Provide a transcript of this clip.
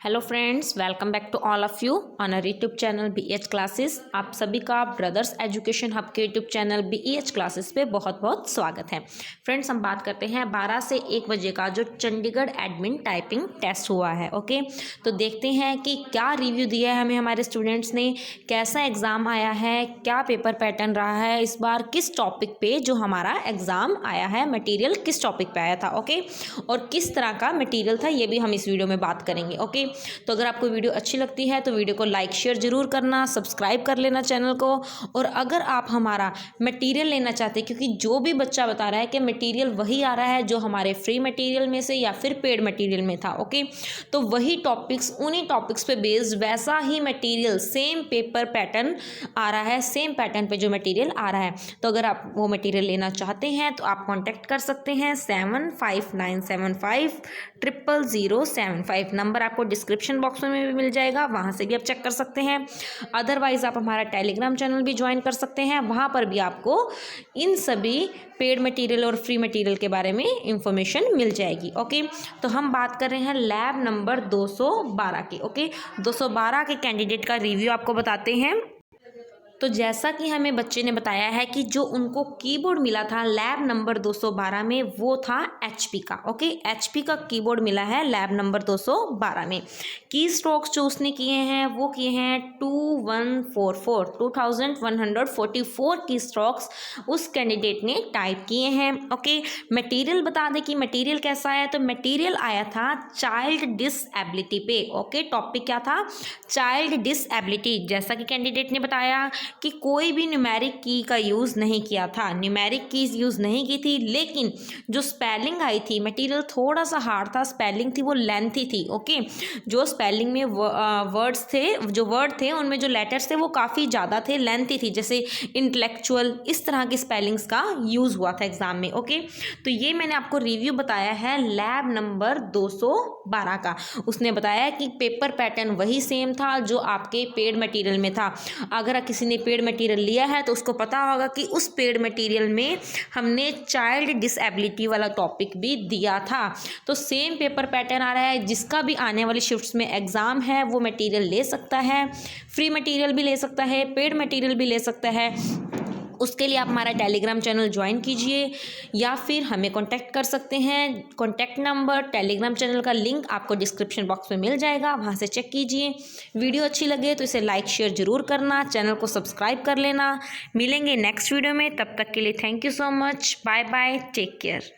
Hello friends, welcome back to all of you on our YouTube channel BEH Classes. आप सभी का Brothers Education Hub के YouTube channel BEH Classes पे बहुत बहुत स्वागत है। फ्रेंड्स, हम बात करते हैं 12 से 1 बजे का जो चंडीगढ़ एडमिन टाइपिंग टेस्ट हुआ है। ओके, तो देखते हैं कि क्या रिव्यू दिया है हमें हमारे स्टूडेंट्स ने, कैसा एग्ज़ाम आया है, क्या पेपर पैटर्न रहा है इस बार, किस टॉपिक पे जो हमारा एग्ज़ाम आया है, मटीरियल किस टॉपिक पे आया था। ओके, और किस तरह का मटीरियल था ये भी हम इस वीडियो में बात करेंगे। ओके, तो अगर आपको वीडियो अच्छी लगती है तो वीडियो को लाइक शेयर ज़रूर करना, सब्सक्राइब कर लेना चैनल को। और अगर आप हमारा मटेरियल लेना चाहते हैं, क्योंकि जो भी बच्चा बता रहा है कि मटेरियल वही आ रहा है जो हमारे फ्री मटेरियल में से या फिर पेड मटेरियल में था। ओके, तो वही टॉपिक्स, उन्हीं टॉपिक्स पे बेस्ड वैसा ही मटेरियल, सेम पेपर पैटर्न आ रहा है, सेम पैटर्न पे जो मटेरियल आ रहा है। तो अगर आप वो मटेरियल लेना चाहते हैं तो आप कॉन्टैक्ट कर सकते हैं 7597500075 नंबर आपको डिस्क्रिप्शन बॉक्स में भी मिल जाएगा, वहाँ से भी आप चेक कर सकते हैं। अदरवाइज़ आप हमारा टेलीग्राम चैनल भी ज्वाइन कर सकते हैं, वहाँ पर भी आपको इन सभी पेड मटेरियल और फ्री मटेरियल के बारे में इंफॉर्मेशन मिल जाएगी। ओके, तो हम बात कर रहे हैं लैब नंबर 212 की। ओके, 212 के कैंडिडेट का रिव्यू आपको बताते हैं। तो जैसा कि हमें बच्चे ने बताया है कि जो उनको कीबोर्ड मिला था लैब नंबर 212 में वो था HP का। ओके, HP का कीबोर्ड मिला है लैब नंबर 212 में। की स्ट्रोक्स जो उसने किए हैं वो किए हैं 2144 की स्ट्रोक्स उस कैंडिडेट ने टाइप किए हैं। ओके, मटेरियल बता दें कि मटेरियल कैसा है, तो मटेरियल आया था चाइल्ड डिसएबिलिटी पे। ओके, टॉपिक क्या था? Child disability. जैसा कि कैंडिडेट ने बताया कि कोई भी न्यूमेरिक की का यूज़ नहीं किया था, न्यूमेरिक कीज़ यूज़ नहीं की थी, लेकिन जो स्पेलिंग आई थी, मटेरियल थोड़ा सा हार्ड था, स्पेलिंग थी वो लेंथी थी। ओके, जो स्पेलिंग में वर्ड्स थे, जो वर्ड थे उनमें जो लेटर्स थे वो काफ़ी ज़्यादा थे, लेंथी थी, जैसे इंटेलेक्चुअल, इस तरह की स्पेलिंग्स का यूज़ हुआ था एग्ज़ाम में। ओके, तो ये मैंने आपको रिव्यू बताया है लैब नंबर 212 का। उसने बताया कि पेपर पैटर्न वही सेम था जो आपके पेड मटेरियल में था। अगर किसी ने पेड मटेरियल लिया है तो उसको पता होगा कि उस पेड मटेरियल में हमने चाइल्ड डिसएबिलिटी वाला टॉपिक भी दिया था। तो सेम पेपर पैटर्न आ रहा है, जिसका भी आने वाली शिफ्ट्स में एग्ज़ाम है वो मटेरियल ले सकता है, फ्री मटेरियल भी ले सकता है, पेड मटेरियल भी ले सकता है। उसके लिए आप हमारा टेलीग्राम चैनल ज्वाइन कीजिए या फिर हमें कांटेक्ट कर सकते हैं। कांटेक्ट नंबर, टेलीग्राम चैनल का लिंक आपको डिस्क्रिप्शन बॉक्स में मिल जाएगा, वहाँ से चेक कीजिए। वीडियो अच्छी लगे तो इसे लाइक शेयर ज़रूर करना, चैनल को सब्सक्राइब कर लेना। मिलेंगे नेक्स्ट वीडियो में, तब तक के लिए thank you so much, bye bye, take care.